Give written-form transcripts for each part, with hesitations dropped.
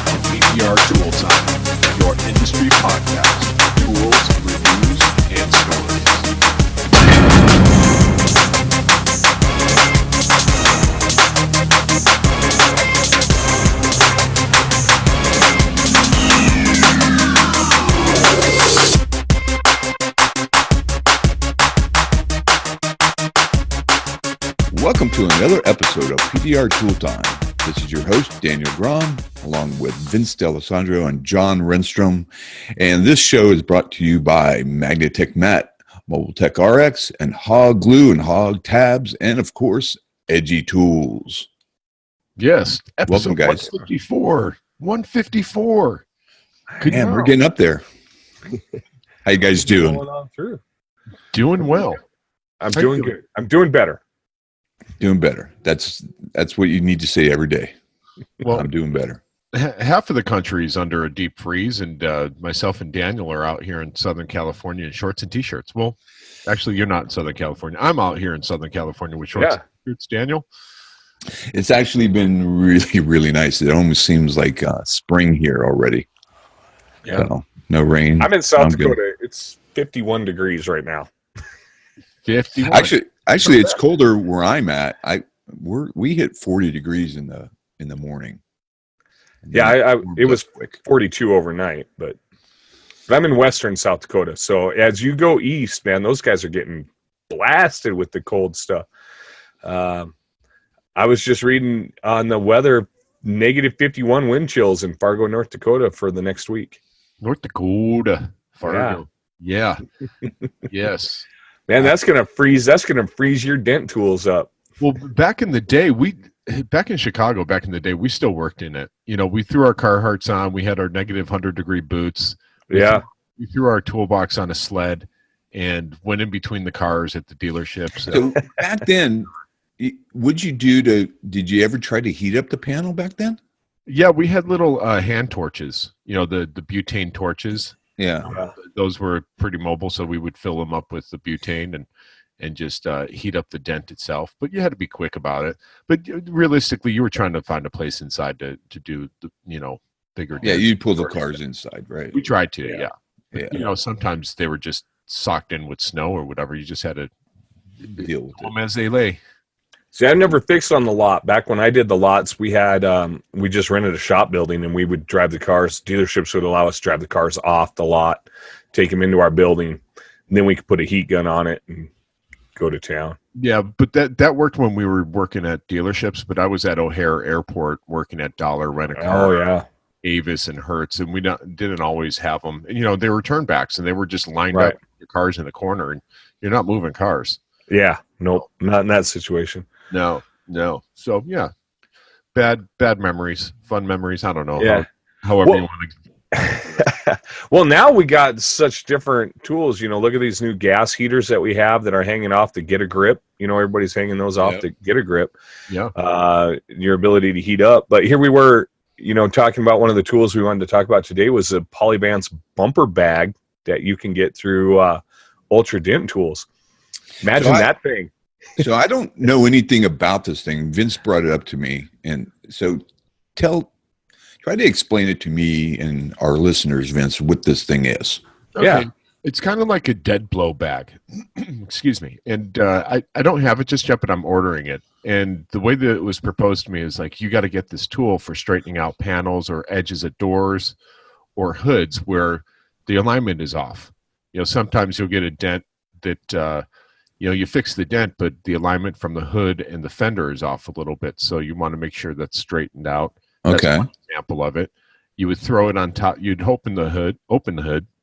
PPR Tool Time, your industry podcast, tools, reviews, and stories. Welcome to another episode of PPR Tool Time. This is your host, Daniel Grom, along with Vince D'Alessandro and John Renstrom. And this show is brought to you by Magnatech Mat, MobileTechRX, and Hog Glue and Hog Tabs, and of course, Edgy Tools. Yes, Welcome, episode guys. 154. 154. Man, we're getting up there. How you guys doing? Going on through. Doing well. I'm doing good. I'm doing better. Doing better. That's what you need to say every day. Well, I'm doing better. half of the country is under a deep freeze, and myself and Daniel are out here in Southern California in shorts and T-shirts. Well, actually, you're not in Southern California. I'm out here in Southern California with shorts and T-shirts. Daniel? It's actually been really, really nice. It almost seems like spring here already. Yeah. So, no rain. I'm in South Sounds good. Dakota. It's 51 degrees right now. 51. Actually, it's colder where I'm at. We hit 40 degrees in the morning. Yeah, it was quick. 42 overnight, but I'm in western South Dakota. So as you go east, man, those guys are getting blasted with the cold stuff. I was just reading on the weather, negative 51 wind chills in Fargo, North Dakota for the next week. North Dakota. Fargo. Yeah. Yes. Man, that's gonna freeze your dent tools up. Well, back in the day, back in Chicago, we still worked in it. You know, we threw our Carhartts on. We had our negative 100-degree boots. We threw our toolbox on a sled and went in between the cars at the dealership. So back then, did you ever try to heat up the panel back then? Yeah, we had little hand torches, you know, the butane torches. Yeah. Those were pretty mobile, so we would fill them up with the butane and just heat up the dent itself. But you had to be quick about it. But realistically, you were trying to find a place inside to do the, bigger. Yeah, you'd pull the cars inside, right? We tried to, yeah. Yeah. You know, sometimes they were just socked in with snow or whatever. You just had to Deal with them as they lay. See, I never fixed on the lot. Back when I did the lots, we had we just rented a shop building, and we would drive the cars. Dealerships would allow us to drive the cars off the lot, take them into our building, and then we could put a heat gun on it and go to town. Yeah, but that worked when we were working at dealerships. But I was at O'Hare Airport working at Dollar Rent-A-Car. Oh yeah, Avis and Hertz, and we didn't always have them. And they were turnbacks, and they were just lined up your cars in the corner, and you're not moving cars. Yeah, nope, not in that situation. No. So yeah, bad memories, fun memories. I don't know. Yeah. However you want to. Well, now we got such different tools. Look at these new gas heaters that we have that are hanging off the Get a Grip. Everybody's hanging those off the Get a Grip. Yeah. Your ability to heat up. But here we were, talking about one of the tools we wanted to talk about today was a Polyvance bumper bag that you can get through Ultra Dent Tools. Imagine that thing. So I don't know anything about this thing. Vince brought it up to me, and so try to explain it to me and our listeners, Vince, what this thing is. Okay. Yeah. It's kind of like a dead blow bag. Excuse me. And I don't have it just yet, but I'm ordering it. And the way that it was proposed to me is like, you got to get this tool for straightening out panels or edges of doors or hoods where the alignment is off. Sometimes you'll get a dent that, you fix the dent, but the alignment from the hood and the fender is off a little bit. So you want to make sure that's straightened out. That's one example of it. You would throw it on top. You'd open the hood,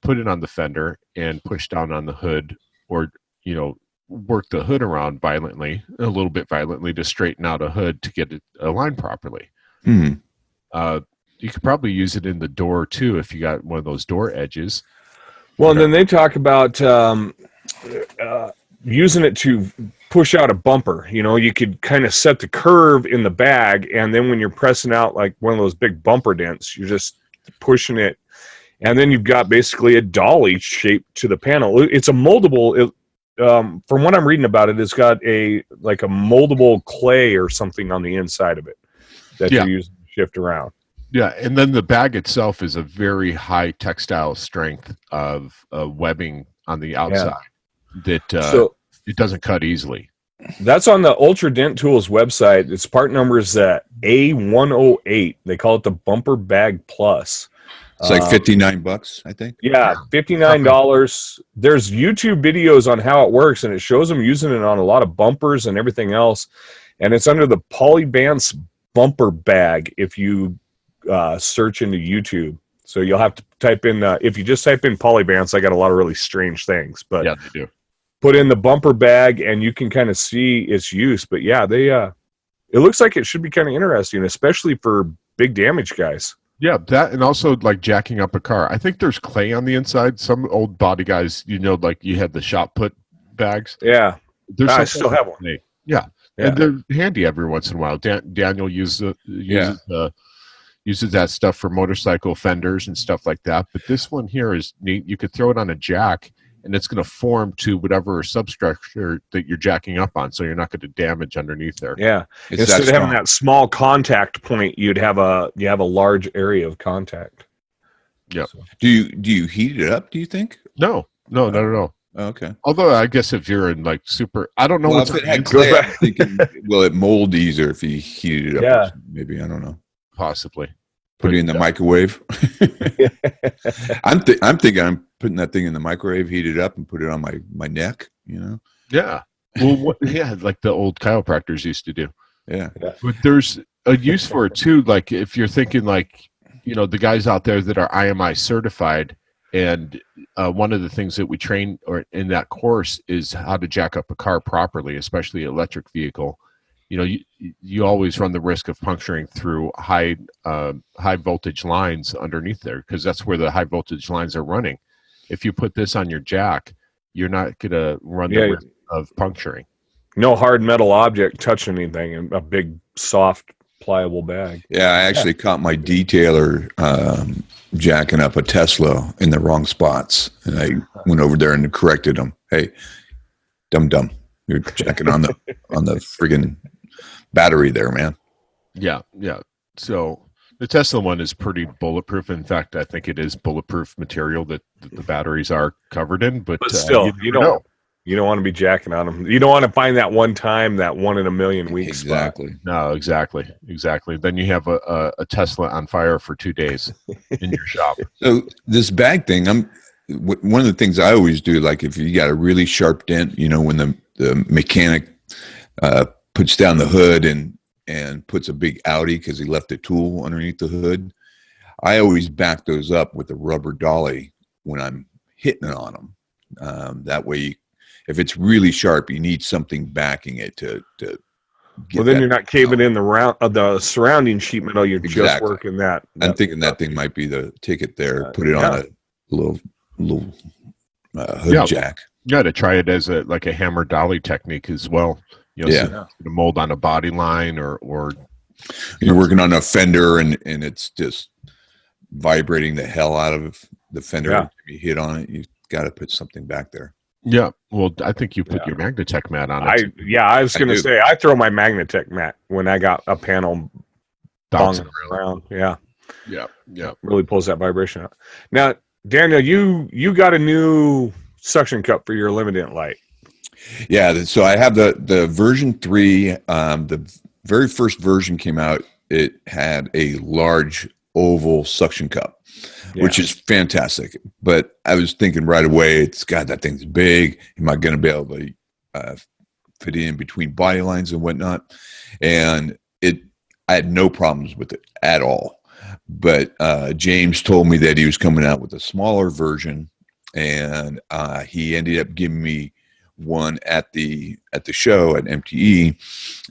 put it on the fender, and push down on the hood, or work the hood around a little bit violently to straighten out a hood to get it aligned properly. Mm-hmm. You could probably use it in the door too if you got one of those door edges. Well, and then they talk about using it to push out a bumper. You could kind of set the curve in the bag, and then when you're pressing out like one of those big bumper dents, you're just pushing it, and then you've got basically a dolly shape to the panel. It's a moldable. From what I'm reading about it, it's got a moldable clay or something on the inside of it that you use to shift around. Yeah, and then the bag itself is a very high textile strength of webbing on the outside that So it doesn't cut easily. that's on the Ultra Dent Tools website. Its part number is A108. They call it the Bumper Bag Plus. It's like $59, I think. Yeah, $59. There's YouTube videos on how it works, and it shows them using it on a lot of bumpers and everything else. And it's under the Polybance Bumper Bag if you search into YouTube. So you'll have to type in, if you just type in Polybance, I got a lot of really strange things. But Yeah, they do. put in the bumper bag, and you can kind of see its use. But yeah, it looks like it should be kind of interesting, especially for big damage guys. Yeah, that, and also like jacking up a car. I think there's clay on the inside. Some old body guys, like you had the shot put bags. Yeah, There's I some still have one. clay. Yeah. And they're handy every once in a while. Daniel uses that stuff for motorcycle fenders and stuff like that. But this one here is neat. You could throw it on a jack, and it's going to form to whatever substructure that you're jacking up on, so you're not going to damage underneath there. Yeah, It's instead that of having strong. that small contact point, you have a large area of contact. Yeah. So, Do you heat it up, do you think? No, not at all. Oh, okay. Although I guess if you're in like super, I don't know Well, what's if it on had the clay, inside, I'm thinking, will it mold easier if you heated it up? Yeah. Maybe, I don't know. possibly. Put it in the microwave. I'm thinking I'm putting that thing in the microwave, heat it up, and put it on my neck. Yeah. Well, like the old chiropractors used to do. Yeah. But there's a use for it too. Like if you're thinking like, the guys out there that are IMI certified, and one of the things that we train or in that course is how to jack up a car properly, especially an electric vehicle. You always run the risk of puncturing through high voltage lines underneath there, because that's where the high voltage lines are running. If you put this on your jack, you're not going to run the risk of puncturing. no hard metal object touching anything in a big, soft, pliable bag. Yeah, I actually caught my detailer jacking up a Tesla in the wrong spots, and I went over there and corrected him. Hey, dumb, you're jacking on the friggin' battery there, man. Yeah. So the Tesla one is pretty bulletproof. In fact, I think it is bulletproof material that the batteries are covered in. But still, you don't know. You don't want to be jacking on them. You don't want to find that one time, that 1 in a million week Exactly. spot. No, exactly. Then you have a Tesla on fire for 2 days in your shop. So this bag thing, one of the things I always do, like if you got a really sharp dent, when the mechanic puts down the hood and puts a big outie because he left a tool underneath the hood, I always back those up with a rubber dolly when I'm hitting it on them. That way, if it's really sharp, you need something backing it to get. Well, then you're not caving in the surrounding sheet metal. You're just Exactly. working that. I'm thinking that thing might be the ticket there. Put it on a little hood jack. You got to try it as a hammer dolly technique as well. To mold on a body line or you're working on a fender and it's just vibrating the hell out of the fender. Yeah. If you hit on it, you've got to put something back there. Yeah, well, I think you put your Magnatech mat on it. I was going to say, I throw my Magnatech mat when I got a panel bouncing around. Yeah, really pulls that vibration out. Now, Daniel, you got a new suction cup for your Elim-A-Dent light. Yeah, so I have the version 3. The very first version came out. It had a large oval suction cup, which is fantastic. But I was thinking right away, that thing's big. Am I going to be able to fit in between body lines and whatnot? And I had no problems with it at all. But James told me that he was coming out with a smaller version, and he ended up giving me one at the show at MTE,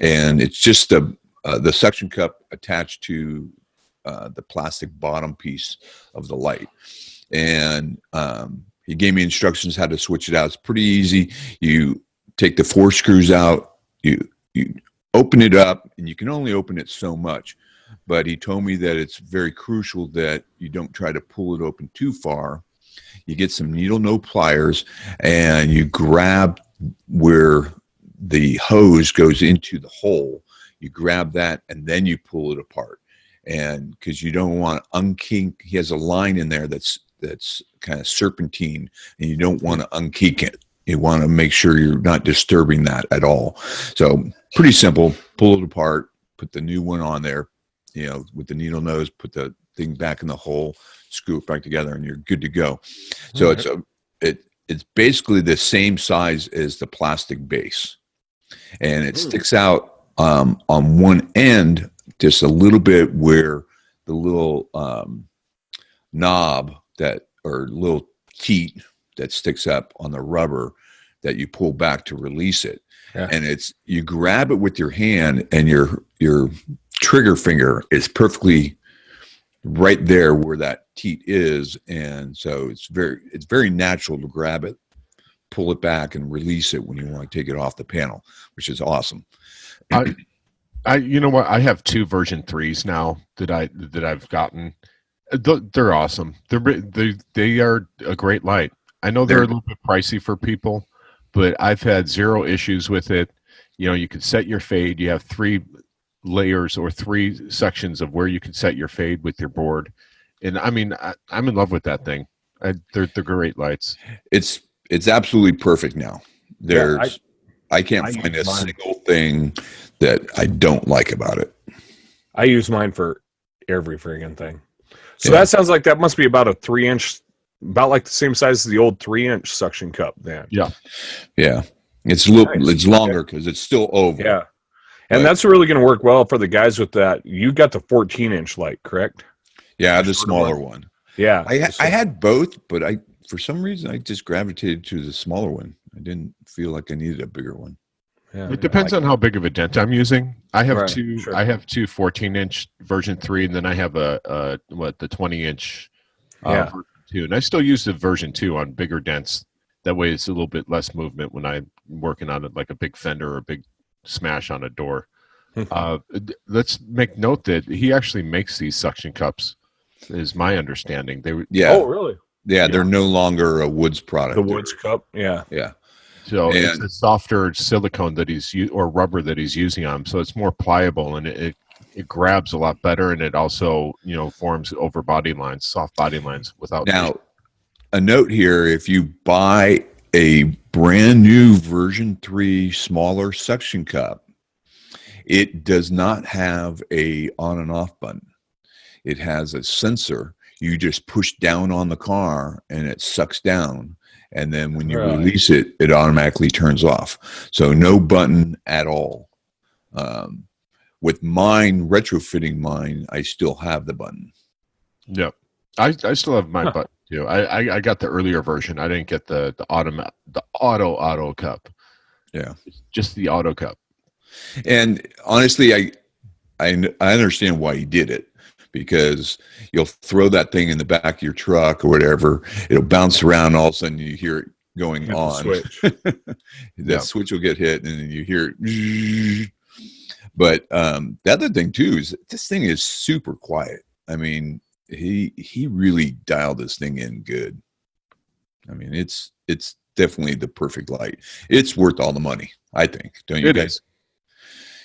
and it's just the suction cup attached to the plastic bottom piece of the light. And he gave me instructions how to switch it out. It's pretty easy. You take the 4 screws out, you open it up, and you can only open it so much. But he told me that it's very crucial that you don't try to pull it open too far. You get some needle nose pliers, and you grab where the hose goes into the hole. You grab that, and then you pull it apart. and because you don't want to unkink. He has a line in there that's kind of serpentine, and you don't want to unkink it. You want to make sure you're not disturbing that at all. So pretty simple. Pull it apart, put the new one on there, with the needle nose, put the thing back in the hole, screw it back together, and you're good to go. So it's basically the same size as the plastic base, and it sticks out on one end just a little bit where the little knob or little teat that sticks up on the rubber that you pull back to release it. Yeah. And you grab it with your hand, and your trigger finger is perfectly right there where that teat is, and so it's very natural to grab it, pull it back, and release it when you want to take it off the panel, which is awesome. You know what? I have 2 version 3s now that I've gotten. They're awesome. They are a great light. I know they're a little bit pricey for people, but I've had 0 issues with it. You can set your fade. You have 3 layers or 3 sections of where you can set your fade with your board, and I mean, I'm in love with that thing. They're great lights. It's absolutely perfect now. I can't find a single thing that I don't like about it. I use mine for every friggin' thing. So that sounds like that must be about a 3-inch, about like the same size as the old 3-inch suction cup. Then yeah. It's it's longer because it's still oval. Yeah. And that's really going to work well for the guys with that. You got the 14-inch light, correct? Yeah, the smaller one. Yeah. I had both, but for some reason, I just gravitated to the smaller one. I didn't feel like I needed a bigger one. Yeah, it depends on how big of a dent I'm using. I have two 14-inch version 3, and then I have the 20-inch version 2. And I still use the version 2 on bigger dents. That way it's a little bit less movement when I'm working on it, like a big fender or a big smash on a door. Let's make note that he actually makes these suction cups, is my understanding. Oh, really? Yeah, they're no longer a Woods product. The Woods cup, yeah. So it's a softer silicone or rubber that he's using on them, so it's more pliable, and it grabs a lot better, and it also forms over body lines, soft body lines without. Now, a note here: if you buy a brand new version 3 smaller suction cup, it does not have a on and off button. It has a sensor. You just push down on the car and it sucks down. And then when you release it, it automatically turns off. So no button at all. With mine, retrofitting mine, I still have the button. Yeah. I still have my button too. I got the earlier version. I didn't get the auto cup. Yeah. Just the auto cup. And honestly, I understand why he did it, because you'll throw that thing in the back of your truck or whatever. It'll bounce around. All of a sudden you hear it going on. Switch. That switch will get hit, and then you hear it. But the other thing too is this thing is super quiet. I mean, he really dialed this thing in good. I mean, it's definitely the perfect light. It's worth all the money, I think. Don't you guys?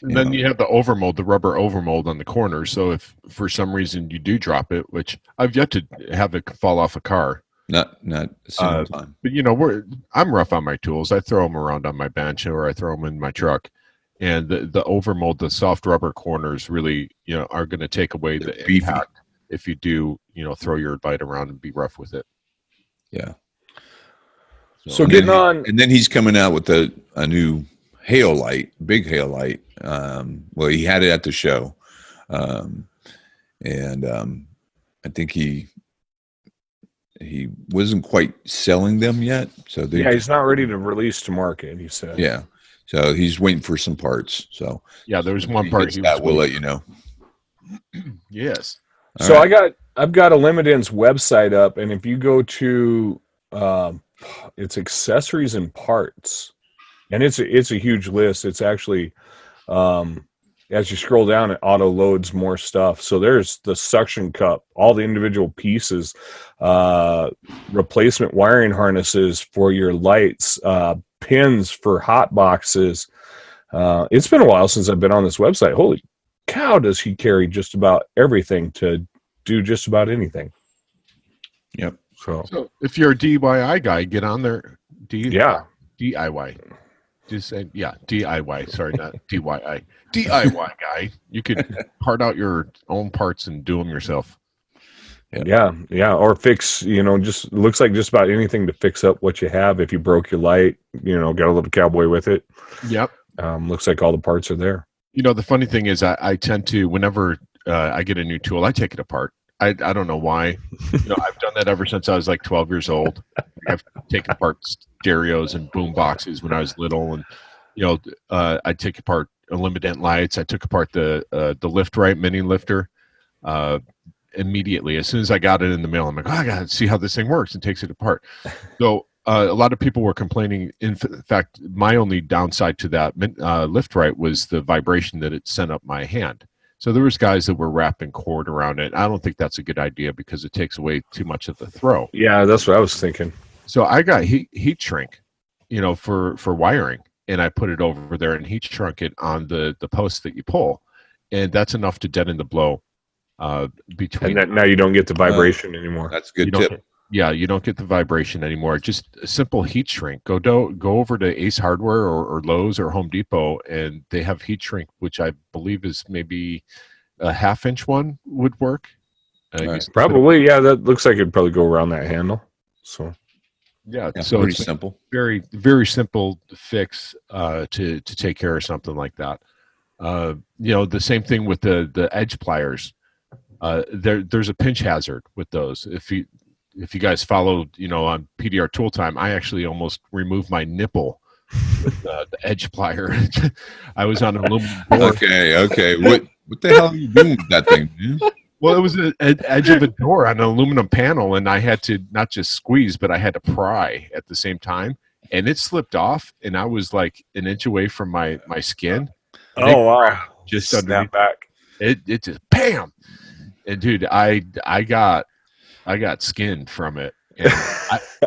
And then you have the overmold, the rubber overmold on the corner. So if for some reason you do drop it, which I've yet to have it fall off a car. Not a single time. But I'm rough on my tools. I throw them around on my bench, or I throw them in my truck. And the overmold, the soft rubber corners really, are going to take away the impact if you do, throw your light around and be rough with it. Yeah. So getting on. And then he's coming out with a new hail light, big hail light. Well, he had it at the show. And I think he wasn't quite selling them yet. So he's not ready to release to market, he said. Yeah. So he's waiting for some parts. So yeah, there was one part that we'll let you know. Yes. So I've got Elim-A-Dent's website up, and if you go to it's accessories and parts, and it's a huge list. It's actually as you scroll down, it auto loads more stuff. So there's the suction cup, all the individual pieces, replacement wiring harnesses for your lights, pins for hot boxes. It's been a while since I've been on this website. Holy cow does he carry just about everything to do just about anything. Yep. So if you're a DIY guy, get on there. Yeah. DIY. Just say, yeah, DIY. Sorry, not DIY. DIY guy. You could part out your own parts and do them yourself. Yeah. Or fix, just looks like just about anything to fix up what you have. If you broke your light, got a little cowboy with it. Yep. Looks like all the parts are there. The funny thing is I tend to, whenever I get a new tool, I take it apart. I don't know why. I've done that ever since I was like 12 years old. I've taken apart stereos and boom boxes when I was little, and I take apart Elim-A-Dent lights. I took apart the lift right mini lifter immediately as soon as I got it in the mail. I'm like, I gotta see how this thing works, and takes it apart. So a lot of people were complaining. In fact, my only downside to that lift right was the vibration that it sent up my hand. So there was guys that were wrapping cord around it. I don't think that's a good idea because it takes away too much of the throw. Yeah, that's what I was thinking. So I got heat shrink, for wiring, and I put it over there and heat shrunk it on the post that you pull, and that's enough to deaden the blow. Between and now you don't get the vibration anymore. That's a good tip. Yeah, you don't get the vibration anymore. Just a simple heat shrink. Go over to Ace Hardware or Lowe's or Home Depot, and they have heat shrink, which I believe is maybe a 1/2-inch one would work. Right. Probably, yeah. That looks like it'd probably go around that handle. So yeah, so so pretty it's simple. very, very simple fix to take care of something like that. The same thing with the edge pliers. There's a pinch hazard with those. If you guys followed, on PDR Tool Time, I actually almost removed my nipple with the edge plier. I was on an aluminum board. Okay. What the hell are you doing with that thing, man? Well, it was an edge of a door on an aluminum panel, and I had to not just squeeze, but I had to pry at the same time, and it slipped off, and I was like an inch away from my skin. Oh wow! Just snap back. It just bam, and dude, I got skinned from it. And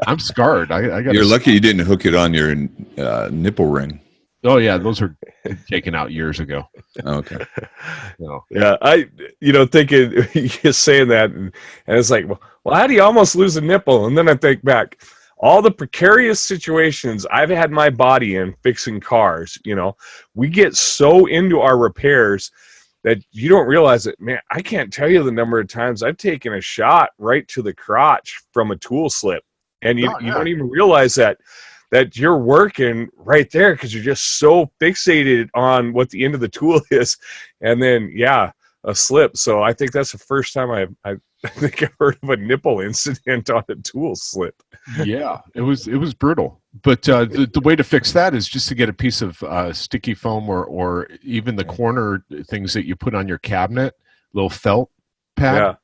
I'm scarred. I got. You're lucky you didn't hook it on your nipple ring. Oh yeah, those were taken out years ago. Okay. Yeah, I thinking you're saying that, and it's like, well, how do you almost lose a nipple? And then I think back, all the precarious situations I've had my body in fixing cars. We get so into our repairs that you don't realize it, man. I can't tell you the number of times I've taken a shot right to the crotch from a tool slip, and you don't even realize that you're working right there because you're just so fixated on what the end of the tool is, and then a slip. So I think that's the first time I think I've heard of a nipple incident on a tool slip. Yeah, it was brutal. But the way to fix that is just to get a piece of sticky foam or even the corner things that you put on your cabinet, little felt pad,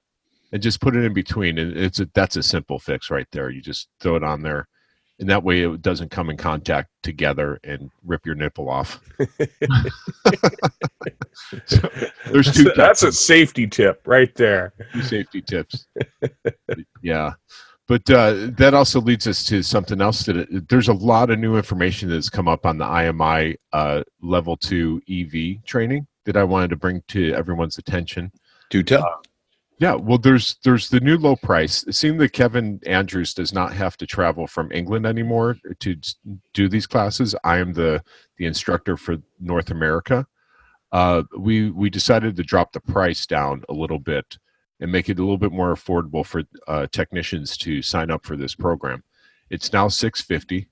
and just put it in between. And that's a simple fix right there. You just throw it on there, and that way it doesn't come in contact together and rip your nipple off. So, there's two. That's a safety tip right there. 2 safety tips. Yeah. But that also leads us to something else. There's a lot of new information that's come up on the IMI Level 2 EV training that I wanted to bring to everyone's attention. Do tell. Yeah, well, there's the new low price. It seemed that Kevin Andrews does not have to travel from England anymore to do these classes. I am the instructor for North America. We decided to drop the price down a little bit and make it a little bit more affordable for technicians to sign up for this program. It's now $650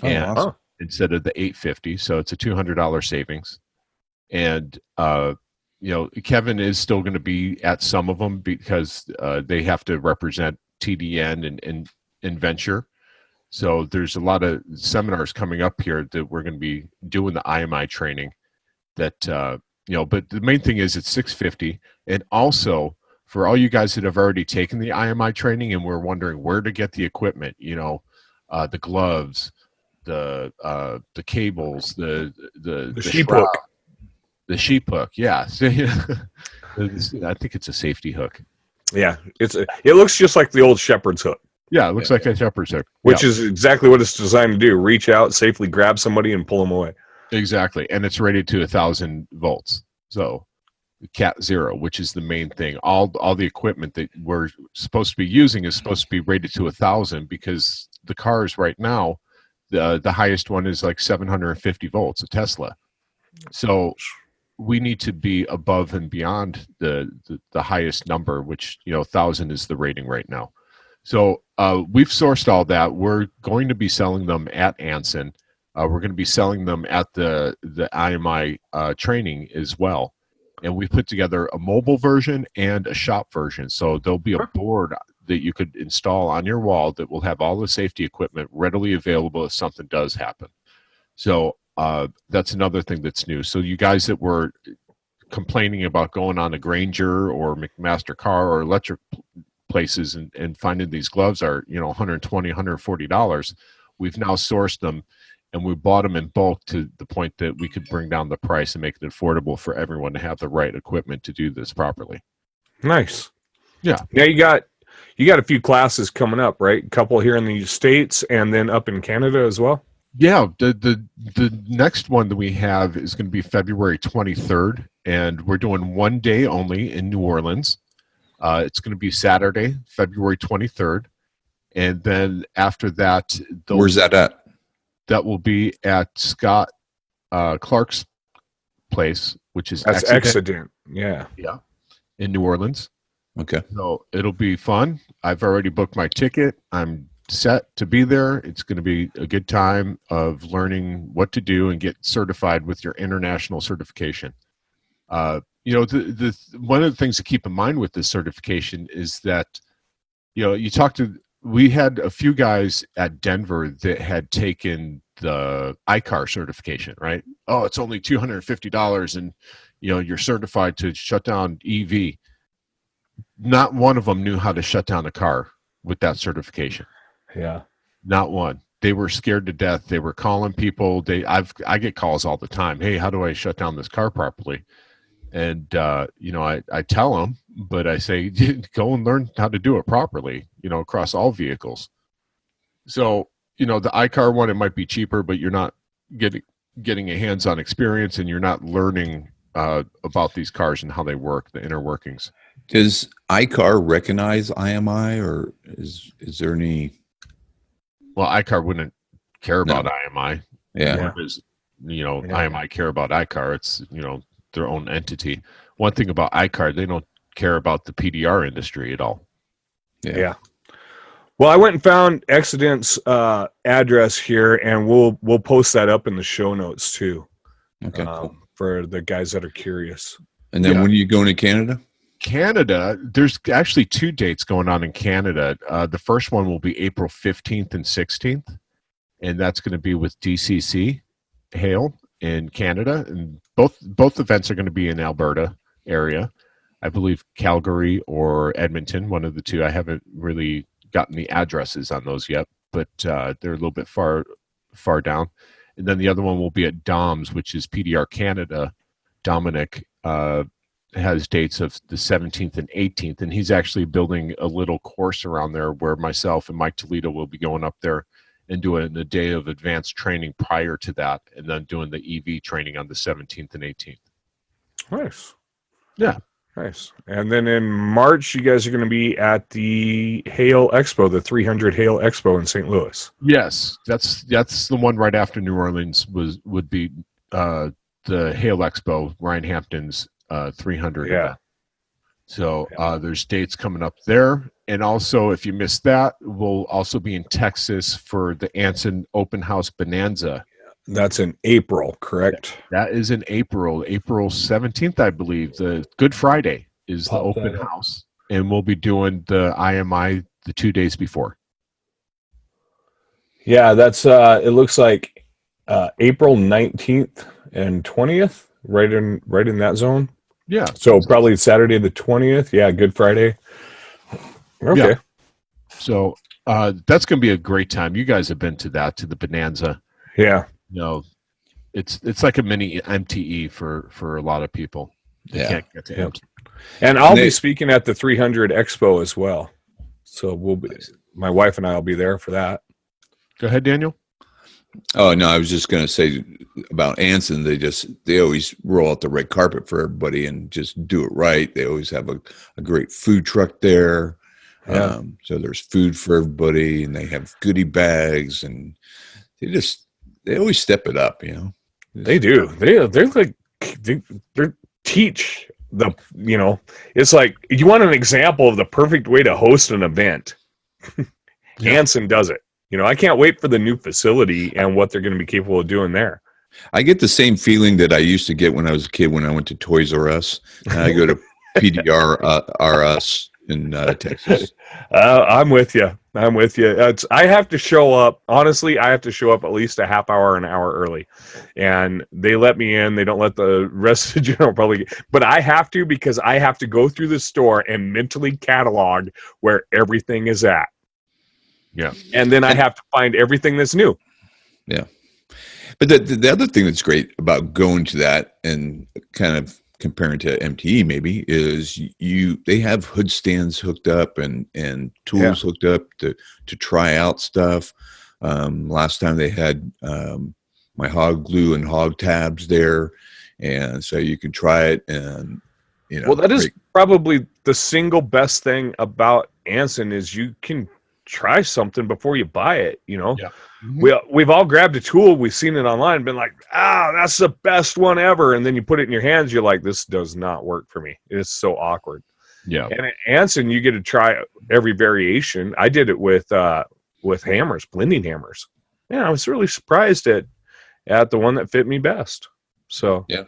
awesome. Instead of the $850, so it's a $200 savings. And Kevin is still going to be at some of them because they have to represent TDN and Venture. So there's a lot of seminars coming up here that we're going to be doing the IMI training. But the main thing is it's $650, and also, for all you guys that have already taken the IMI training and we're wondering where to get the equipment, the gloves, the cables, the sheep shroud, hook, the sheep hook. Yeah, I think it's a safety hook. Yeah, it looks just like the old shepherd's hook. Yeah, it looks like a shepherd's hook, which is exactly what it's designed to do: reach out, safely grab somebody, and pull them away. Exactly, and it's rated to 1,000 volts. So. Cat 0, which is the main thing. All the equipment that we're supposed to be using is supposed to be rated to 1,000 because the cars right now, the highest one is like 750 volts, a Tesla. So we need to be above and beyond the highest number, which 1,000 is the rating right now. So we've sourced all that. We're going to be selling them at Anson. We're going to be selling them at the IMI training as well. And we put together a mobile version and a shop version. So there'll be a board that you could install on your wall that will have all the safety equipment readily available if something does happen. So that's another thing that's new. So you guys that were complaining about going on a Granger or McMaster car or electric places and finding these gloves are $120, $140, we've now sourced them. And we bought them in bulk to the point that we could bring down the price and make it affordable for everyone to have the right equipment to do this properly. Nice. Yeah. Now you got a few classes coming up, right? A couple here in the States and then up in Canada as well. Yeah. The next one that we have is going to be February 23rd, and we're doing one day only in New Orleans. It's going to be Saturday, February 23rd, and then after that, where's that at? That will be at Scott Clark's place, which is That's Accident. Yeah. Yeah. In New Orleans. Okay. So it'll be fun. I've already booked my ticket. I'm set to be there. It's going to be a good time of learning what to do and get certified with your international certification. One of the things to keep in mind with this certification is that, we had a few guys at Denver that had taken the ICAR certification, right? Oh, it's only $250 and, you're certified to shut down EV. Not one of them knew how to shut down a car with that certification. Yeah. Not one. They were scared to death. They were calling people. I get calls all the time. Hey, how do I shut down this car properly? And, I tell them, but I say, go and learn how to do it properly, across all vehicles. So, the iCar one, it might be cheaper, but you're not getting a hands-on experience, and you're not learning about these cars and how they work, the inner workings. Does iCar recognize IMI, or is there any? Well, iCar wouldn't care about IMI. Yeah. Whereas, IMI care about iCar. It's, their own entity. One thing about iCar, they don't care about the PDR industry at all. Yeah. Well, I went and found Accident's address here, and we'll post that up in the show notes too. Okay. Cool. For the guys that are curious. And then when are you going to Canada? Canada, there's actually 2 dates going on in Canada. The first one will be April 15th and 16th, and that's going to be with DCC Hale in Canada, and both events are going to be in Alberta area. I believe Calgary or Edmonton, one of the two. I haven't really gotten the addresses on those yet, but they're a little bit far down. And then the other one will be at DOMS, which is PDR Canada. Dominic has dates of the 17th and 18th, and he's actually building a little course around there where myself and Mike Toledo will be going up there and doing a day of advanced training prior to that, and then doing the EV training on the 17th and 18th. Nice. Yeah. Nice. And then in March, you guys are going to be at the Hale Expo, the 300 Hale Expo in St. Louis. Yes, that's the one right after New Orleans would be the Hale Expo, Ryan Hampton's 300. Yeah. So there's dates coming up there. And also, if you missed that, we'll also be in Texas for the Anson Open House Bonanza. That's in April, correct? That is in April 17th, I believe. The Good Friday is the open house. And we'll be doing the IMI the 2 days before. Yeah, that's it looks like April 19th and 20th, right in that zone. Yeah. So probably Saturday the 20th. Yeah, Good Friday. Okay. Yeah. So that's going to be a great time. You guys have been to the Bonanza. Yeah. It's like a mini MTE for a lot of people. They can't get to MTE. And I'll be speaking at the 300 Expo as well. So my wife and I will be there for that. Go ahead, Daniel. Oh no, I was just going to say about Anson. They always roll out the red carpet for everybody and just do it right. They always have a great food truck there. Yeah. So there's food for everybody, and they have goodie bags, and they always step it up. They do. They're like they teach the it's like you want an example of the perfect way to host an event. Anson does it. I can't wait for the new facility and what they're going to be capable of doing there. I get the same feeling that I used to get when I was a kid when I went to Toys R Us. And I go to PDR-RS in Texas. I'm with you. I have to show up. Honestly, I have to show up at least a half hour, an hour early, and they let me in. They don't let the rest of the general public, but I have to because I have to go through the store and mentally catalog where everything is at. Yeah, and then I have to find everything that's new. Yeah, but the other thing that's great about going to that and kind of comparing to MTE maybe is they have hood stands hooked up and tools hooked up to try out stuff. Last time they had my hog glue and hog tabs there, and so you can try it. And well, that is probably the single best thing about Anson is you can try something before you buy it. Yeah. We've all grabbed a tool, we've seen it online and been like, that's the best one ever, and then you put it in your hands, you're like, this does not work for me. It's so awkward. Yeah. And at Anson, you get to try every variation. I did it with hammers, blending hammers. I was really surprised at the one that fit me best. So yeah,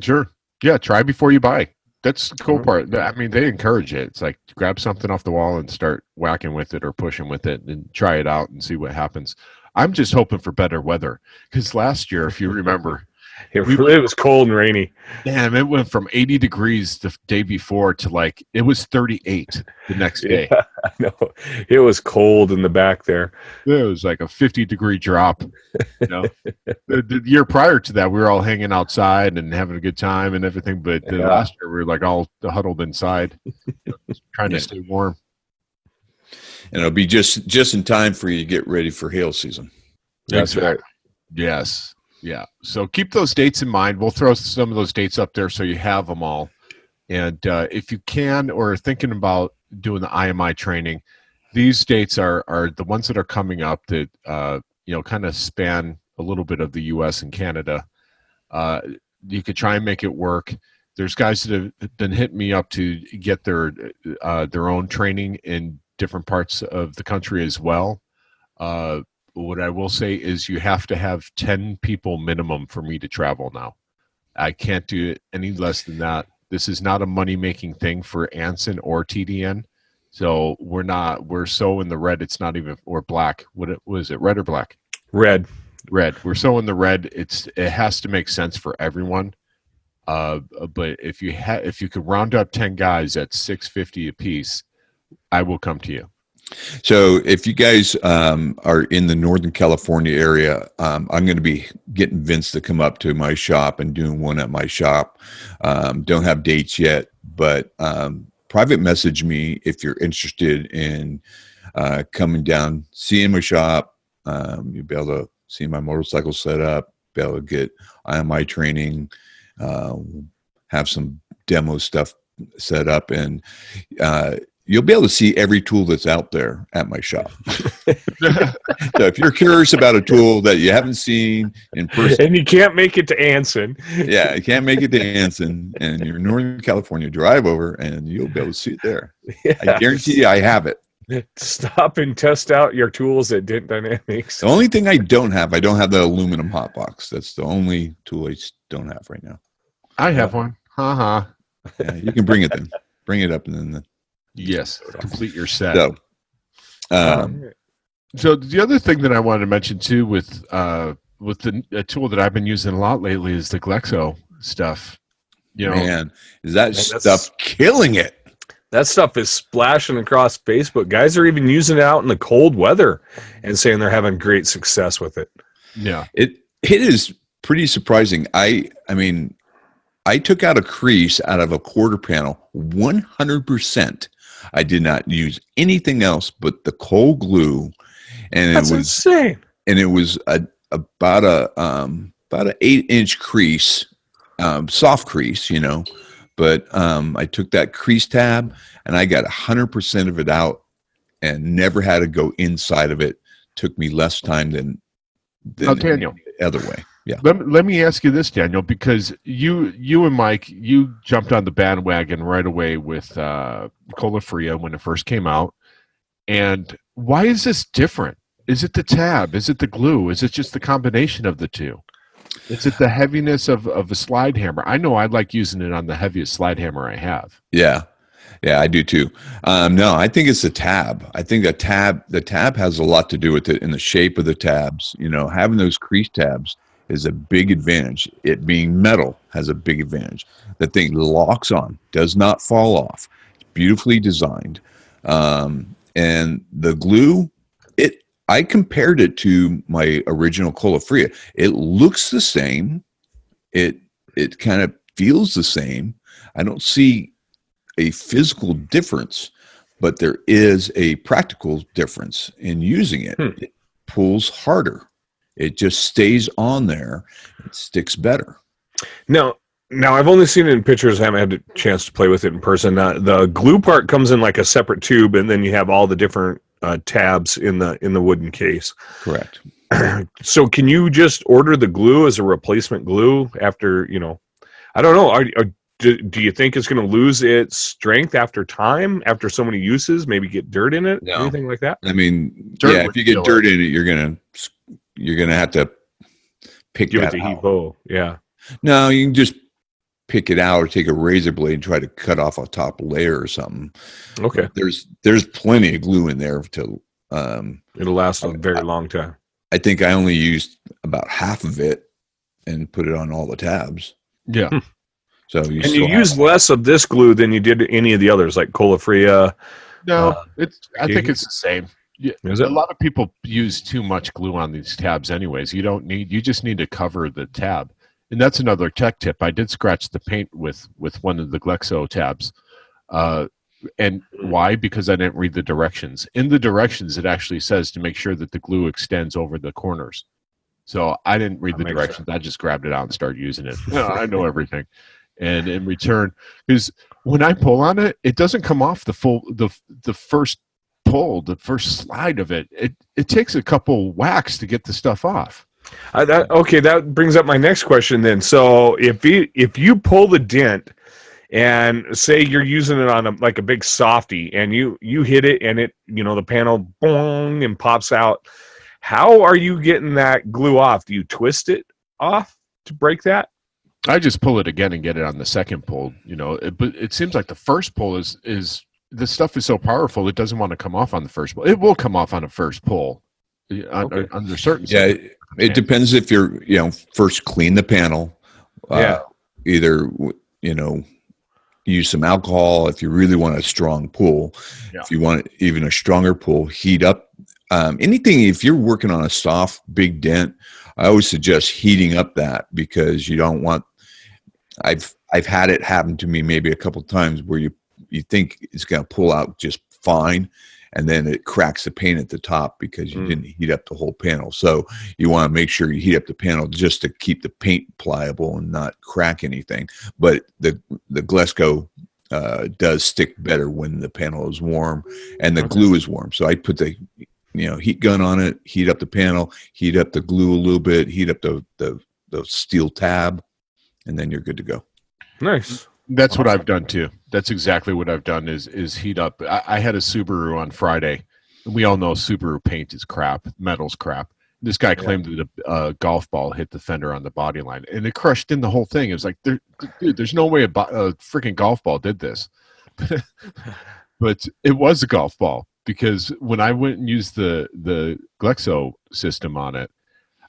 sure, yeah, try before you buy. That's the cool part. I mean, they encourage it. It's like grab something off the wall and start whacking with it or pushing with it and try it out and see what happens. I'm just hoping for better weather because last year, if you remember, it was cold and rainy. Damn, it went from 80 degrees the day before to it was 38 the next day. Yeah, I know. It was cold in the back there. It was like a 50-degree drop. The year prior to that, we were all hanging outside and having a good time and everything. But the last year, we were all huddled inside, trying to stay warm. And it'll be just in time for you to get ready for hail season. That's right. Yes. Yeah. So keep those dates in mind. We'll throw some of those dates up there so you have them all. And if you can or are thinking about doing the IMI training, these dates are the ones that are coming up that kind of span a little bit of the U.S. and Canada. You could try and make it work. There's guys that have been hitting me up to get their own training in different parts of the country as well. What I will say is you have to have 10 people minimum for me to travel now. I can't do it any less than that. This is not a money-making thing for Anson or TDN. So we're so in the red, it's not even, or black. What is it, red or black? Red. We're so in the red, it has to make sense for everyone. But if you could round up 10 guys at $650 a piece, I will come to you. So if you guys are in the Northern California area, I'm going to be getting Vince to come up to my shop and doing one at my shop. Don't have dates yet, but private message me if you're interested in coming down, seeing my shop. You'll be able to see my motorcycle set up, be able to get IMI training, have some demo stuff set up, and you'll be able to see every tool that's out there at my shop. So if you're curious about a tool that you haven't seen in person, and you can't make it to Anson, yeah, you can't make it to Anson, and you're in Northern California, drive over, and you'll be able to see it there. Yes. I guarantee you, I have it. Stop and test out your tools at Dent Dynamics. The only thing I don't have the aluminum hot box. That's the only tool I don't have right now. I have one. Yeah, you can bring it then. Bring it up and then. Yes, complete your set. So the other thing that I wanted to mention too with the tool that I've been using a lot lately is the Glexo stuff. Man, is that stuff killing it? That stuff is splashing across Facebook. Guys are even using it out in the cold weather and saying they're having great success with it. Yeah, it is pretty surprising. I mean, I took out a crease out of a quarter panel 100%. I did not use anything else but the cold glue, and That's insane. And it was about an 8-inch crease, soft crease, but I took that crease tab and I got 100% of it out and never had to go inside of it. Took me less time than Daniel, the other way. Yeah. Let me ask you this, Daniel, because you and Mike, you jumped on the bandwagon right away with Cola Fria when it first came out. And why is this different? Is it the tab? Is it the glue? Is it just the combination of the two? Is it the heaviness of a slide hammer? I know I like using it on the heaviest slide hammer I have. Yeah. Yeah, I do too. No, I think it's the tab. I think the tab has a lot to do with it in the shape of the tabs. Having those crease tabs is a big advantage. It being metal has a big advantage. The thing locks on, does not fall off. It's beautifully designed. And the glue, I compared it to my original Cola Fria. It looks the same. It kind of feels the same. I don't see a physical difference, but there is a practical difference in using it. It pulls harder. It just stays on there. It sticks better. Now I've only seen it in pictures. I haven't had a chance to play with it in person. The glue part comes in like a separate tube, and then you have all the different tabs in the wooden case. Correct. So can you just order the glue as a replacement glue after, I don't know. Do you think it's going to lose its strength after time, after so many uses, maybe get dirt in it, anything like that? I mean, if you get dirt in it, you're going to have to give it to Hevo. Yeah. No, you can just pick it out or take a razor blade and try to cut off a top layer or something. Okay. There's plenty of glue in there to it'll last a very long time. I think I only used about half of it and put it on all the tabs. Yeah. So you used less of this glue than you did any of the others, like Cola Fria. No, I think it's the same. Is it? A lot of people use too much glue on these tabs anyways. You just need to cover the tab. And that's another tech tip. I did scratch the paint with one of the Glexo tabs. And why? Because I didn't read the directions. In the directions, it actually says to make sure that the glue extends over the corners. So I didn't read the directions. Sense. I just grabbed it out and started using it. I know everything. And in return, because when I pull on it, it doesn't come off the first pull, the first slide of it. It takes a couple whacks to get the stuff off. That brings up my next question then. So if you pull the dent and say you're using it on a big softie and you hit it and it, the panel boom and pops out, how are you getting that glue off? Do you twist it off to break that? I just pull it again and get it on the second pull, but it seems like the first pull is the stuff is so powerful it doesn't want to come off on the first pull. It will come off on a first pull under certain. Yeah, it depends if you're first clean the panel. Either use some alcohol if you really want a strong pull. Yeah. If you want even a stronger pull, heat up anything. If you're working on a soft big dent, I always suggest heating up that because you don't want. I've had it happen to me maybe a couple times where you think it's going to pull out just fine, and then it cracks the paint at the top because you didn't heat up the whole panel. So you want to make sure you heat up the panel just to keep the paint pliable and not crack anything. But the Glesco does stick better when the panel is warm and the glue is warm. So I put the heat gun on it, heat up the panel, heat up the glue a little bit, heat up the steel tab, and then you're good to go. Nice. That's what I've done too. That's exactly what I've done is heat up. I had a Subaru on Friday. We all know Subaru paint is crap. Metal's crap. This guy claimed that a golf ball hit the fender on the body line, and it crushed in the whole thing. It was like, dude, there's no way a freaking golf ball did this. But it was a golf ball because when I went and used the Glexo system on it,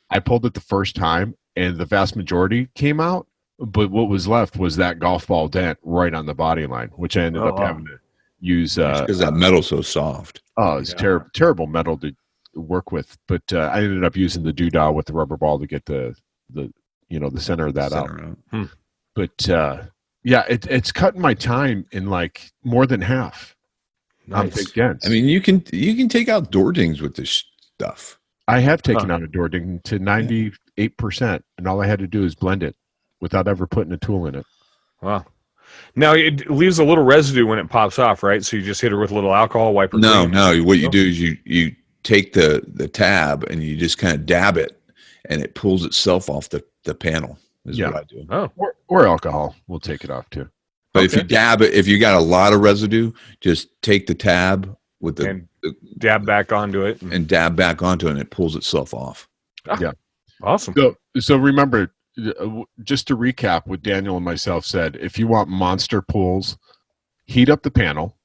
I pulled it the first time, and the vast majority came out. But what was left was that golf ball dent right on the body line, which I ended up having to use. Because that metal's so soft. Oh, it's terrible metal to work with. But I ended up using the doodah with the rubber ball to get the center of that out. But it's cutting my time in like more than half. Nice. On big dents. I mean, you can take out door dings with this stuff. I have taken out a door ding to 98%, and all I had to do is blend it without ever putting a tool in it. Wow. Now it leaves a little residue when it pops off, right? So you just hit her with a little alcohol, wipe her clean. No. What you do is you take the tab and you just kind of dab it, and it pulls itself off the panel. Is what I do. Oh, or alcohol will take it off too. But if you dab it, if you got a lot of residue, just take the tab with the dab back onto it, and dab back onto it, and it pulls itself off. Yeah, awesome. So remember, just to recap what Daniel and myself said, if you want monster pulls, heat up the panel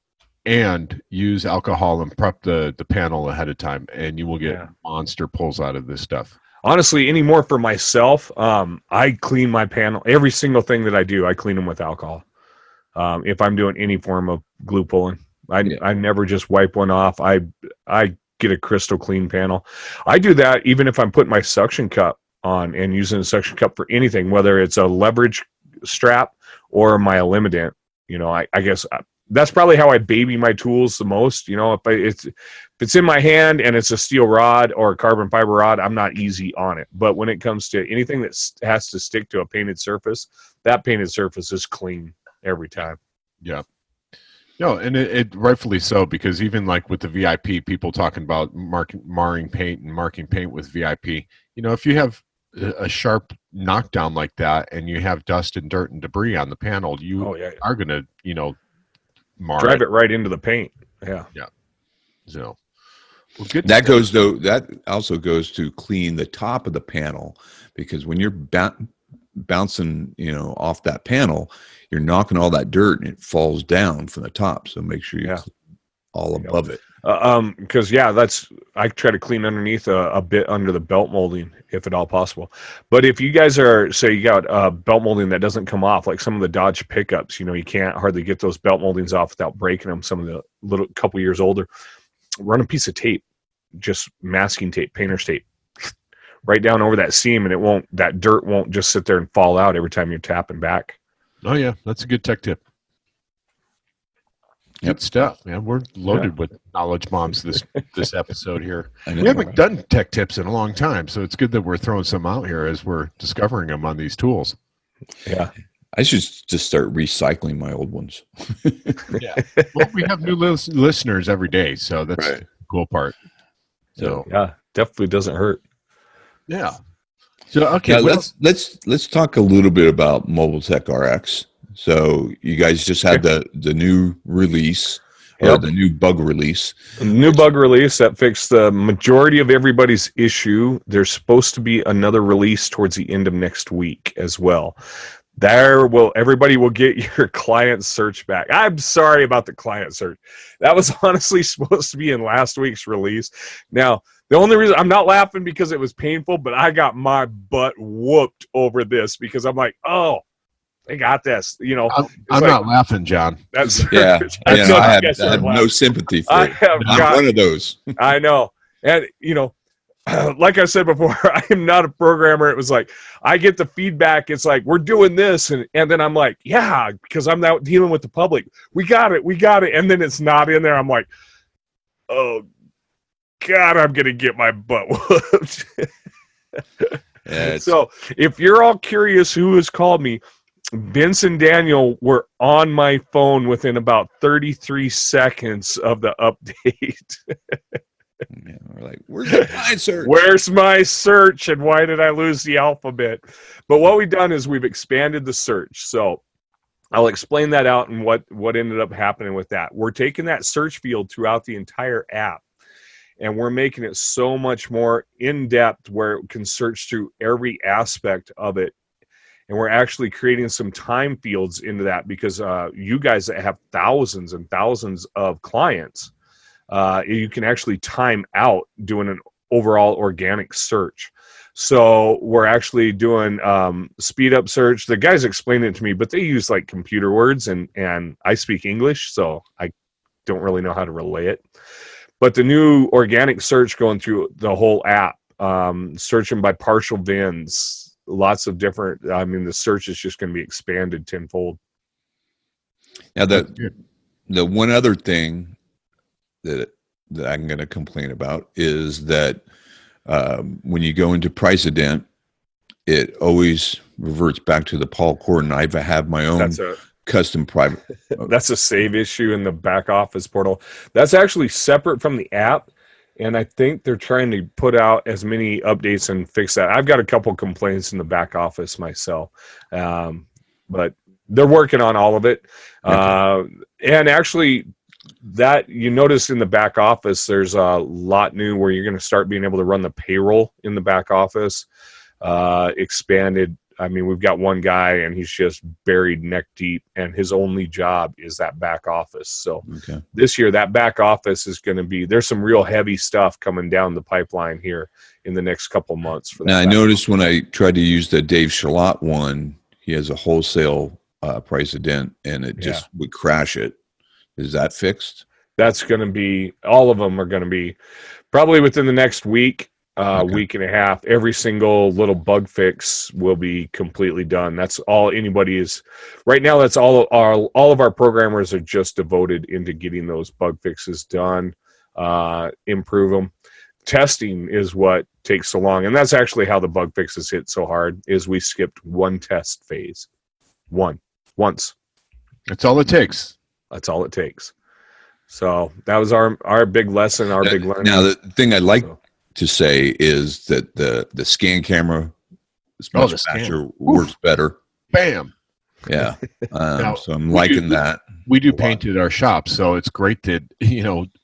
and use alcohol and prep the panel ahead of time, and you will get monster pulls out of this stuff. Honestly, any more for myself, I clean my panel. Every single thing that I do, I clean them with alcohol. If I'm doing any form of glue pulling, I never just wipe one off. I get a crystal clean panel. I do that even if I'm putting my suction cup on and using a suction cup for anything, whether it's a leverage strap or my Elim-A-Dent. You know, I guess that's probably how I baby my tools the most. You know, if it's in my hand and it's a steel rod or a carbon fiber rod, I'm not easy on it. But when it comes to anything that has to stick to a painted surface, that painted surface is clean every time. Yeah. No, and it rightfully so, because even like with the VIP, people talking about marring paint and marking paint with VIP, you know, if you have a sharp knockdown like that and you have dust and dirt and debris on the panel, you are going to, you know, drive it right into the paint. Yeah. So that also goes to clean the top of the panel, because when you're bouncing, you know, off that panel, you're knocking all that dirt and it falls down from the top. So make sure you're all above it. Because I try to clean underneath a bit under the belt molding if at all possible. But if you guys say you got belt molding that doesn't come off, like some of the Dodge pickups, you know, you can't hardly get those belt moldings off without breaking them. Some of the little couple years older, run a piece of tape, just masking tape, painter's tape, right down over that seam, and that dirt won't just sit there and fall out every time you're tapping back. Oh yeah, that's a good tech tip. Good stuff, man. We're loaded with knowledge bombs this episode here. We haven't done tech tips in a long time, so it's good that we're throwing some out here as we're discovering them on these tools. Yeah. I should just start recycling my old ones. Yeah. Well, we have new listeners every day, so that's the cool part. So yeah, definitely doesn't hurt. Yeah. So okay, now, let's talk a little bit about MobileTechRX. So you guys just had the new release, or the new bug release. New bug release that fixed the majority of everybody's issue. There's supposed to be another release towards the end of next week as well. Everybody will get your client search back. I'm sorry about the client search. That was honestly supposed to be in last week's release. Now, the only reason I'm not laughing because it was painful, but I got my butt whooped over this because I'm like, oh, they got this. You know, I'm not laughing, John. That's I have no sympathy for it. I'm one of those. I know, and you know, like I said before, I am not a programmer. It was like I get the feedback. It's like we're doing this, and then I'm like, yeah, because I'm now dealing with the public. We got it, and then it's not in there. I'm like, oh God, I'm gonna get my butt whooped. So if you're all curious who has called me, Vince and Daniel were on my phone within about 33 seconds of the update. Yeah, we're like, where's my search? Where's my search, and why did I lose the alphabet? But what we've done is we've expanded the search. So I'll explain that out and what ended up happening with that. We're taking that search field throughout the entire app, and we're making it so much more in-depth where it can search through every aspect of it. And we're actually creating some time fields into that because you guys that have thousands and thousands of clients, you can actually time out doing an overall organic search. So we're actually doing speed up search. The guys explained it to me, but they use like computer words, and I speak English, so I don't really know how to relay it. But the new organic search going through the whole app, searching by partial VINs, lots of different, the search is just going to be expanded tenfold. Now, the one other thing that I'm going to complain about is that when you go into price-A-Dent, it always reverts back to the Paul Corden. I have my own custom private. That's a save issue in the back office portal. That's actually separate from the app. And I think they're trying to put out as many updates and fix that. I've got a couple complaints in the back office myself, but they're working on all of it. Okay. And actually, that you notice in the back office, there's a lot new where you're going to start being able to run the payroll in the back office. Expanded. I mean, we've got one guy and he's just buried neck deep, and his only job is that back office. So this year, that back office is going to be, there's some real heavy stuff coming down the pipeline here in the next couple months. For that. Now, I noticed when I tried to use the Dave Charlotte one, he has a wholesale price-A-Dent, and it just would crash it. Is that fixed? That's going to be, all of them are going to be probably within the next week. Week and a half, every single little bug fix will be completely done. That's all anybody is right now. That's all of our programmers are just devoted into getting those bug fixes done, improve them. Testing is what takes so long, and that's actually how the bug fixes hit so hard. Is we skipped one test phase, once. That's all it takes. That's all it takes. So that was our big lesson, our big learning. Now the thing I'd like to say is that the scan camera is much faster, works better. Bam. Yeah. So I'm liking that. We do paint at our shop, so it's great that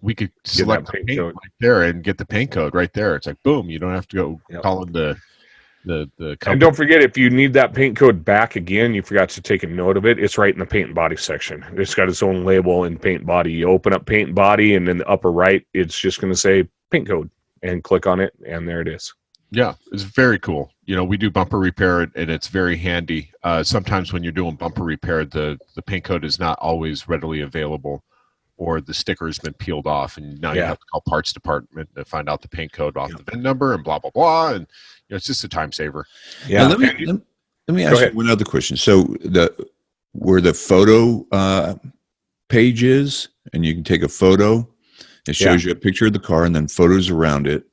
we could select the paint right there and get the paint code right there. It's like boom, you don't have to go calling the company. And don't forget, if you need that paint code back again, you forgot to take a note of it. It's right in the paint and body section. It's got its own label in paint body. You open up paint and body, and in the upper right, it's just going to say paint code. And click on it, and there it is. Yeah, it's very cool. We do bumper repair, and it's very handy. Sometimes when you're doing bumper repair, the paint code is not always readily available, or the sticker has been peeled off, and now you have to call parts department to find out the paint code off the VIN number and blah, blah, blah. And it's just a time saver. Yeah. Now, let me ask you one other question. So where the photo page is, and you can take a photo, it shows you a picture of the car and then photos around it.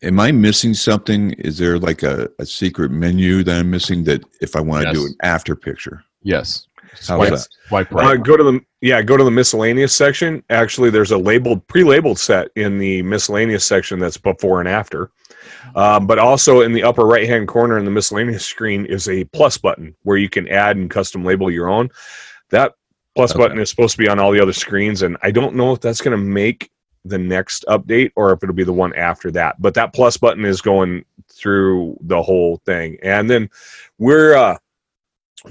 Am I missing something? Is there like a secret menu that I'm missing that if I want to do an after picture? Yes. Swipe right. Go to the miscellaneous section. Actually, there's a pre-labeled set in the miscellaneous section that's before and after. But also in the upper right-hand corner in the miscellaneous screen is a plus button where you can add and custom label your own. That plus button is supposed to be on all the other screens, and I don't know if that's going to make the next update or if it'll be the one after that. But that plus button is going through the whole thing. And then we're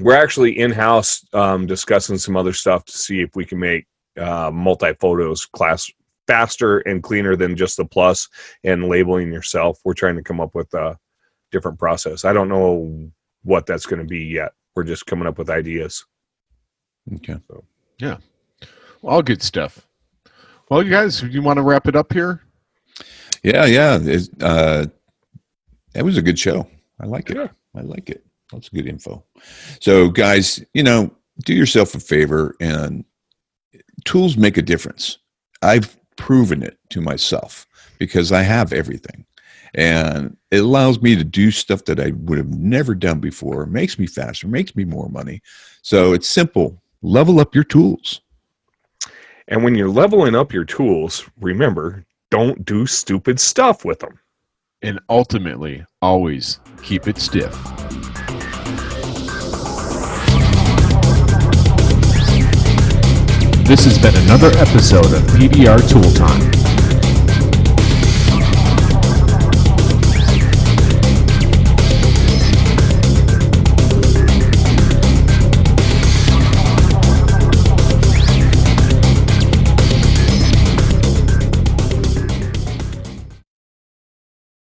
actually in-house discussing some other stuff to see if we can make multi-photos class faster and cleaner than just the plus and labeling yourself. We're trying to come up with a different process. I don't know what that's going to be yet. We're just coming up with ideas. Okay. So, yeah. Well, all good stuff. Well, you guys, you want to wrap it up here? Yeah. That was a good show. I like it. Yeah. I like it. That's good info. So, guys, do yourself a favor, and tools make a difference. I've proven it to myself because I have everything. And it allows me to do stuff that I would have never done before. It makes me faster, makes me more money. So it's simple. Level up your tools. And when you're leveling up your tools, remember, don't do stupid stuff with them. And ultimately, always keep it stiff. This has been another episode of PBR Tool Time.